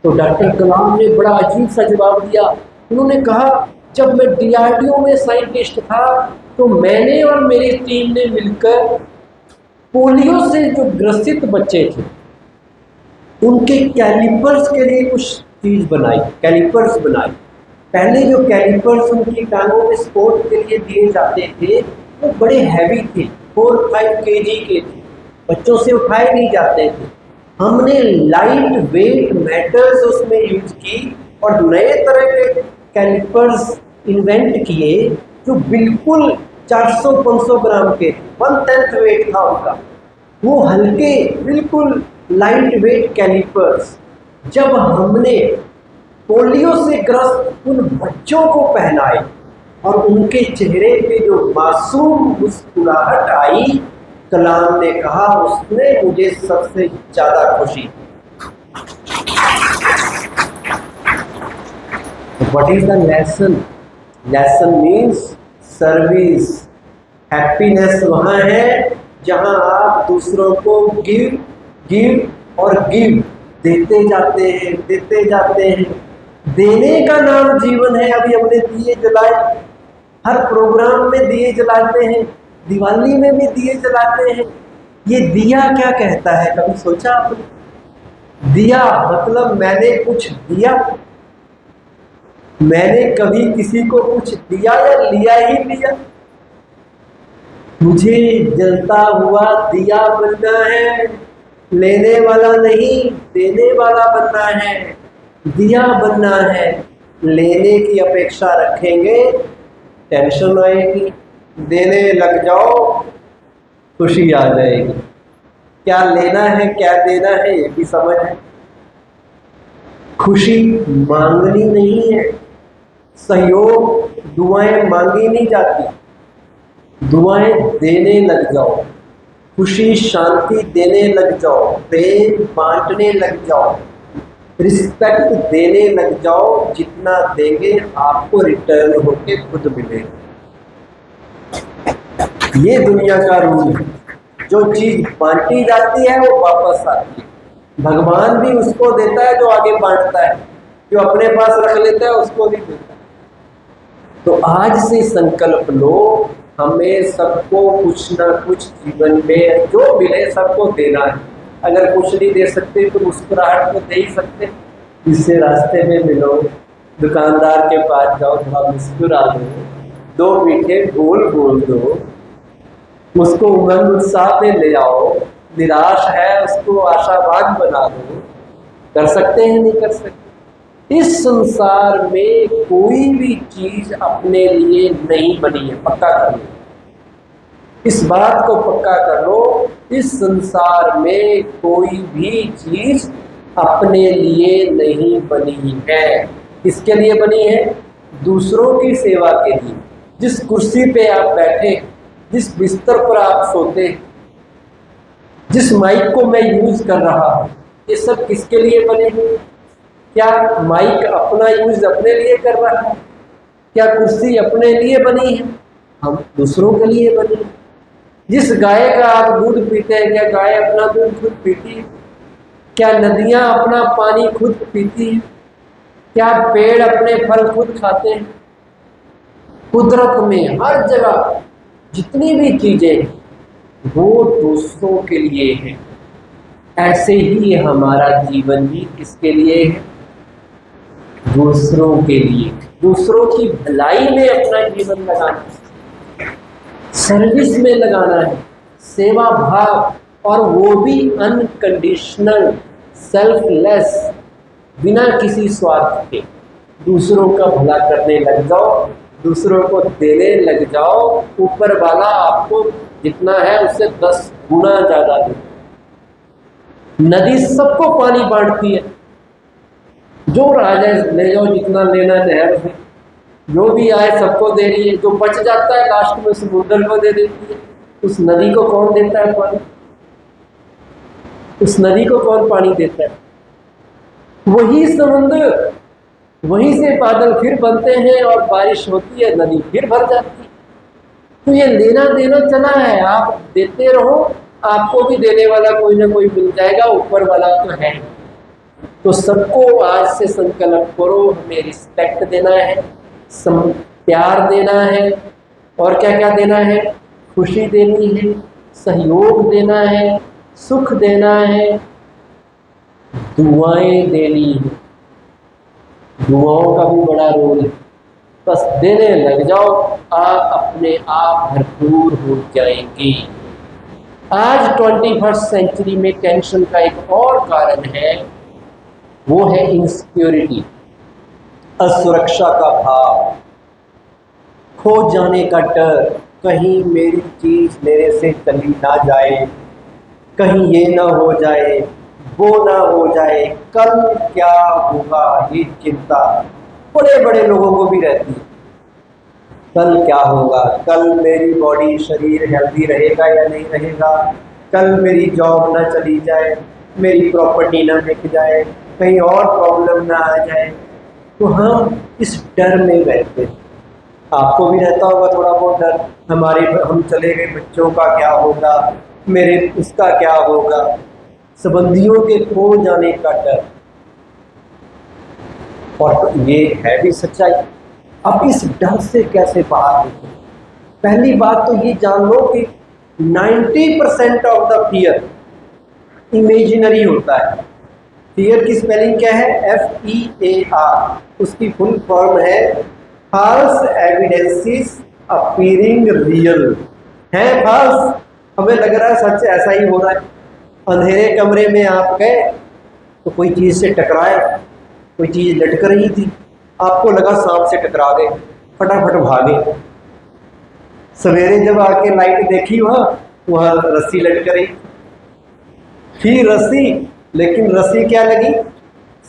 तो डॉक्टर कलाम ने बड़ा अजीब सा जवाब दिया। उन्होंने कहा, जब मैं डीआरडीओ में साइंटिस्ट था तो मैंने और मेरी टीम ने मिलकर पोलियो से जो ग्रसित बच्चे थे उनके कैलिपर्स के लिए कुछ चीज बनाई, कैलिपर्स बनाई। पहले जो कैलिपर्स उनकी टांगों में स्पोर्ट के लिए दिए जाते थे वो बड़े हैवी थे, 4-5 केजी के थे, बच्चों से उठाए नहीं जाते थे। हमने लाइट वेट मेटल्स उसमें यूज की और नए तरह के कैलिपर्स इन्वेंट किए जो बिल्कुल 400-500 ग्राम के, 1/10 वेट था उनका। वो हल्के बिल्कुल लाइट वेट कैलिपर्स जब हमने पोलियो से ग्रस्त उन बच्चों को पहनाए और उनके चेहरे पे जो मासूम मुस्कुराहट आई, कलाम ने कहा उसने मुझे सबसे ज्यादा खुशी दी। What is the lesson? Lesson means service. Happiness वहां है जहां आप दूसरों को गिव और गिव देते जाते हैं, देते जाते हैं। देने का नाम जीवन है। अभी हमने दिए जलाए, हर प्रोग्राम में दिए जलाते हैं, दिवाली में भी दिए जलाते हैं। ये दिया क्या कहता है, कभी सोचा आपने? दिया मतलब मैंने कुछ दिया। मैंने कभी किसी को कुछ दिया या लिया ही लिया? मुझे जलता हुआ दिया बनना है, लेने वाला नहीं देने वाला बनना है। दिया बनना है, लेने की अपेक्षा रखेंगे टेंशन आएगी, देने लग जाओ खुशी आ जाएगी। क्या लेना है क्या देना है ये भी समझ है। खुशी मांगनी नहीं है, सहयोग दुआएं मांगी नहीं जाती, दुआएं देने लग जाओ, खुशी शांति देने लग जाओ, प्रेम बांटने लग जाओ, रिस्पेक्ट देने लग जाओ। जितना देंगे आपको रिटर्न होके खुद मिलेगा। ये दुनिया का रूल है। जो चीज बांटी जाती है वो वापस आती है। भगवान भी उसको देता है जो आगे बांटता है, जो अपने पास रख लेता है उसको भी देता है। तो आज से संकल्प लो, हमें सबको कुछ ना कुछ जीवन में जो मिले सबको देना है। अगर कुछ नहीं दे सकते तो मुस्कुराहट तो दे ही सकते। इससे रास्ते में मिलो, दुकानदार के पास जाओ, थोड़ा मुस्कुरा दो, 2 मीठे बोल बोल दो, उसको उमंग उत्साह में ले आओ। निराश है उसको आशावाद बना दो। कर सकते हैं नहीं कर सकते? इस संसार में कोई भी चीज अपने लिए नहीं बनी है, पक्का कर लो। इस बात को पक्का कर लो, इस संसार में कोई भी चीज अपने लिए नहीं बनी है। किसके लिए बनी है? दूसरों की सेवा के लिए। जिस कुर्सी पे आप बैठे, जिस बिस्तर पर आप सोते, जिस माइक को मैं यूज कर रहा हूं, ये सब किसके लिए बने हैं? क्या माइक अपना यूज अपने लिए कर रहा है? क्या कुर्सी अपने लिए बनी है? हम दूसरों के लिए बनी है। जिस गाय का आप दूध पीते हैं, क्या गाय अपना दूध खुद पीती है? क्या नदियां अपना पानी खुद पीती है? क्या पेड़ अपने फल खुद खाते हैं? कुदरत में हर जगह जितनी भी चीजें वो दूसरों के लिए है। ऐसे ही हमारा जीवन भी किसके लिए है? दूसरों के लिए। दूसरों की भलाई में अपना जीवन लगाना, सर्विस में लगाना है, सेवा भाव, और वो भी अनकंडीशनल, सेल्फलेस, बिना किसी स्वार्थ के। दूसरों का भला करने लग जाओ, दूसरों को देने लग जाओ, ऊपर वाला आपको जितना है उससे 10 गुना ज्यादा दे। नदी सबको पानी बांटती है, जो राजा ले जाओ जितना लेना है नहर से, जो भी आए सबको दे रही है। जो बच जाता है लास्ट में समुद्र को दे देती है। उस नदी को कौन देता है पानी? उस नदी को कौन पानी देता है? वही समुद्र। वहीं से बादल फिर बनते हैं और बारिश होती है, नदी फिर भर जाती है। तो ये लेना देना चला है, आप देते रहो, आपको भी देने वाला कोई ना कोई मिल जाएगा, ऊपर वाला तो है। तो सबको आज से संकल्प करो, हमें रिस्पेक्ट देना है, प्यार देना है, और क्या क्या देना है, खुशी देनी है, सहयोग देना है, सुख देना है, दुआएं देनी है। दुआओं का भी बड़ा रोल है, बस देने लग जाओ, आप अपने आप भरपूर हो जाएंगे। आज 21st सेंचुरी में टेंशन का एक और कारण है, वो है इनसिक्योरिटी, असुरक्षा का भाव, खो जाने का डर, कहीं मेरी चीज मेरे से चली ना जाए, कहीं ये ना हो जाए, वो ना हो जाए, कल क्या होगा, ये चिंता बड़े बड़े लोगों को भी रहती है। कल क्या होगा, कल मेरी बॉडी शरीर हेल्दी रहेगा या नहीं रहेगा, कल मेरी जॉब ना चली जाए, मेरी प्रॉपर्टी ना बिक जाए, कहीं और प्रॉब्लम ना आ जाए। तो हम इस डर में रहते हैं। आपको भी रहता होगा थोड़ा बहुत डर, हम चले गए बच्चों का क्या होगा, मेरे उसका क्या होगा, संबंधियों के खो जाने का डर। और ये है भी सच्चाई। अब इस डर से कैसे बाहर निकलें? पहली बात तो ये जान लो कि 90% ऑफ द फियर इमेजिनरी होता है। फियर की स्पेलिंग क्या है? FEAR। उसकी फुल फॉर्म है फॉल्स एविडेंसेस अपीयरिंग रियल। है फॉल्स, हमें लग रहा है सच ऐसा ही हो रहा है। अंधेरे कमरे में आप गए तो कोई चीज़ से टकराए, कोई चीज़ लटक रही थी, आपको लगा सांप से टकरा गए, फटाफट भागे। सवेरे जब आके लाइट देखी वहाँ रस्सी लटक रही, फिर रस्सी, लेकिन रस्सी क्या लगी?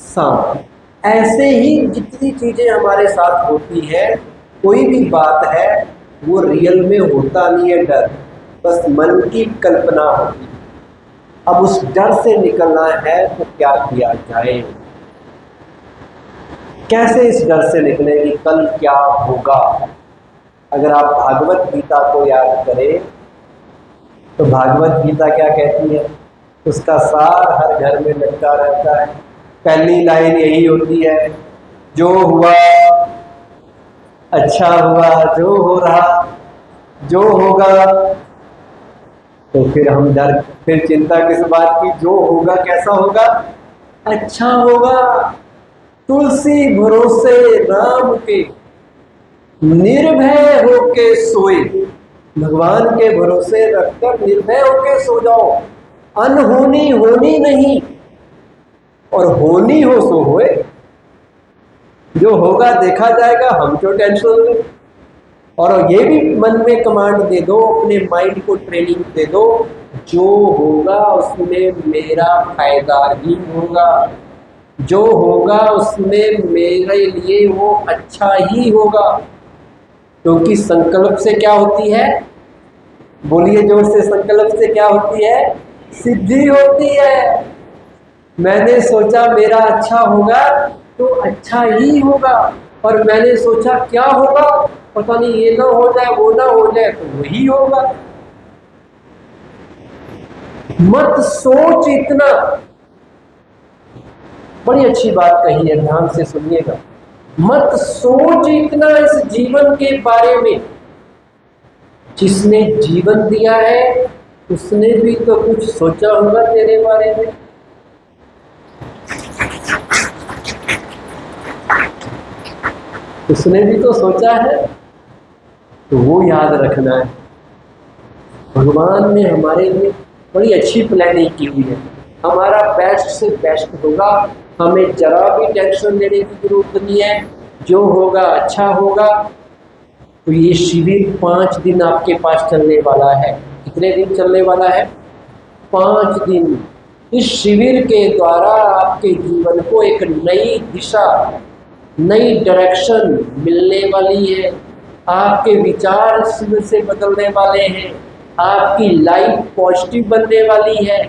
सांप। ऐसे ही जितनी चीज़ें हमारे साथ होती है, कोई भी बात है वो रियल में होता नहीं है डर, बस मन की कल्पना होती है। अब उस डर से निकलना है तो क्या किया जाए? कैसे इस डर से निकले कि कल क्या होगा? अगर आप भागवत गीता को याद करें तो भागवत गीता क्या कहती है? उसका सार हर घर में लटका रहता है। पहली लाइन यही होती है, जो हुआ अच्छा हुआ, जो हो रहा जो होगा। तो फिर हम फिर चिंता किस बात की? जो होगा कैसा होगा? अच्छा होगा। तुलसी भरोसे राम के निर्भय होके सोए। भगवान के भरोसे रखकर निर्भय होके सो जाओ। अनहोनी होनी नहीं, और होनी हो सो होए। जो होगा देखा जाएगा, हम क्यों टेंशन लें? और ये भी मन में कमांड दे दो, अपने माइंड को ट्रेनिंग दे दो, जो होगा उसमें मेरा फायदा ही होगा, जो होगा उसमें मेरे लिए वो अच्छा ही होगा। क्योंकि संकल्प से क्या होती है? बोलिए जोर से, संकल्प से क्या होती है? सिद्धि होती है। मैंने सोचा मेरा अच्छा होगा तो अच्छा ही होगा, और मैंने सोचा क्या होगा, पता नहीं ये ना हो जाए, वो ना हो जाए, तो वही होगा। मत सोच इतना। बड़ी अच्छी बात कही है, ध्यान से सुनिएगा। मत सोच इतना इस जीवन के बारे में। जिसने जीवन दिया है उसने भी तो कुछ सोचा होगा तेरे बारे में। उसने भी तो सोचा है, तो वो याद रखना है। भगवान ने हमारे लिए बड़ी अच्छी प्लानिंग की हुई है। हमारा बेस्ट से बेस्ट होगा, हमें जरा भी टेंशन लेने की जरूरत नहीं है। जो होगा अच्छा होगा। तो ये शिविर 5 दिन आपके पास चलने वाला है। कितने दिन चलने वाला है? 5 दिन। इस शिविर के द्वारा आपके जीवन को एक नई दिशा, नई डायरेक्शन मिलने वाली है। आपके विचार शिविर से बदलने वाले हैं, आपकी लाइफ पॉजिटिव बनने वाली है।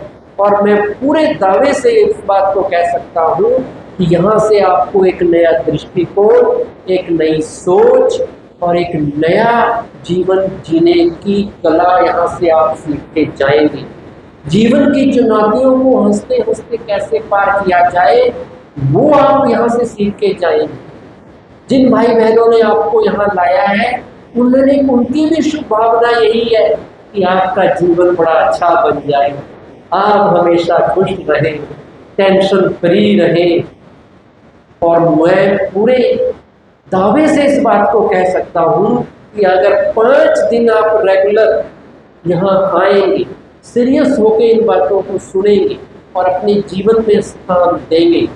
और मैं पूरे दावे से इस बात को कह सकता हूँ कि यहाँ से आपको एक नया दृष्टिकोण, एक नई सोच और एक नया जीवन जीने की कला यहाँ से आप सीख के जाएंगे। जीवन की चुनौतियों को हंसते हंसते कैसे पार किया जाए वो आप यहाँ से सीख के जाएंगे। जिन भाई बहनों ने आपको यहाँ लाया है उनकी भी शुभ भावना यही है कि आपका जीवन बड़ा अच्छा बन जाए, आप हमेशा खुश रहें, टेंशन फ्री रहें। और मैं पूरे दावे से इस बात को कह सकता हूँ कि अगर 5 दिन आप रेगुलर यहाँ आएंगे, सीरियस होकर इन बातों को सुनेंगे और अपने जीवन में स्थान देंगे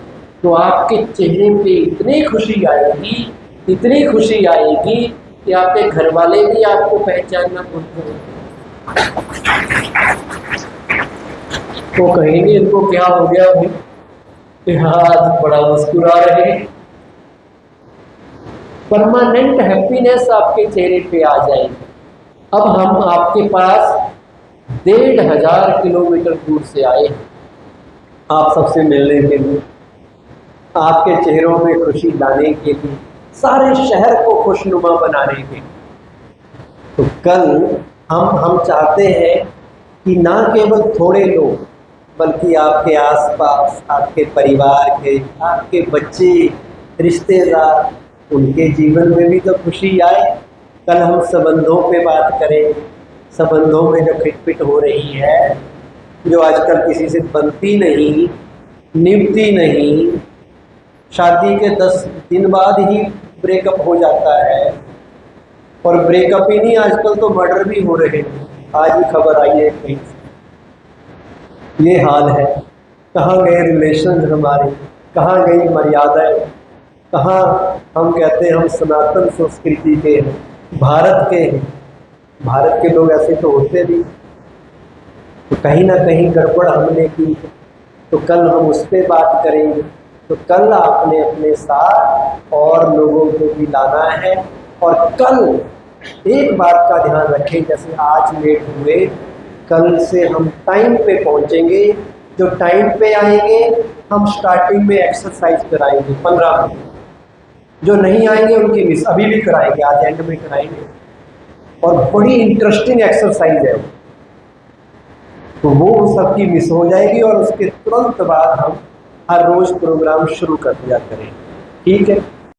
तो आपके चेहरे पे इतनी खुशी आएगी, इतनी खुशी आएगी कि आपके घर वाले भी आपको पहचानना भूल जाएंगे। तो कहेंगे इनको क्या हो गया भाई, हाथ बड़ा मुस्कुरा रहे। परमानेंट हैप्पीनेस आपके चेहरे पे आ जाएगी। अब हम आपके पास 1500 किलोमीटर दूर से आए हैं आप सबसे मिलने के लिए, आपके चेहरों में खुशी लाने के लिए, सारे शहर को खुशनुमा बनाने के लिए। तो कल हम चाहते हैं कि ना केवल थोड़े लोग बल्कि आपके आसपास, आपके परिवार के, आपके बच्चे, रिश्तेदार, उनके जीवन में भी तो खुशी आए। कल हम संबंधों पे बात करें, संबंधों में जो खिटपिट हो रही है, जो आजकल किसी से बनती नहीं, निभती नहीं, शादी के 10 दिन बाद ही ब्रेकअप हो जाता है। और ब्रेकअप ही नहीं, आजकल तो मर्डर भी हो रहे हैं। आज भी खबर आई है कहीं से। ये हाल है। कहाँ गए रिलेशन हमारे, कहाँ गई मर्यादाएं, कहाँ हम कहते हैं हम सनातन संस्कृति के हैं, भारत के हैं। भारत के लोग ऐसे तो होते नहीं, तो कहीं ना कहीं गड़बड़ हमने की। तो कल हम उस पर बात करेंगे। तो कल आपने अपने साथ और लोगों को भी लाना है। और कल एक बात का ध्यान रखें, जैसे आज लेट हुए, कल से हम टाइम पे पहुंचेंगे। जो टाइम पे आएंगे हम स्टार्टिंग में एक्सरसाइज कराएंगे 15 मिनट। जो नहीं आएंगे उनकी मिस अभी भी कराएंगे, आज एंड में कराएंगे। और बड़ी इंटरेस्टिंग एक्सरसाइज है वो, तो वो सबकी मिस हो जाएगी और उसके तुरंत बाद हम हर रोज प्रोग्राम शुरू कर दिया करें। ठीक है।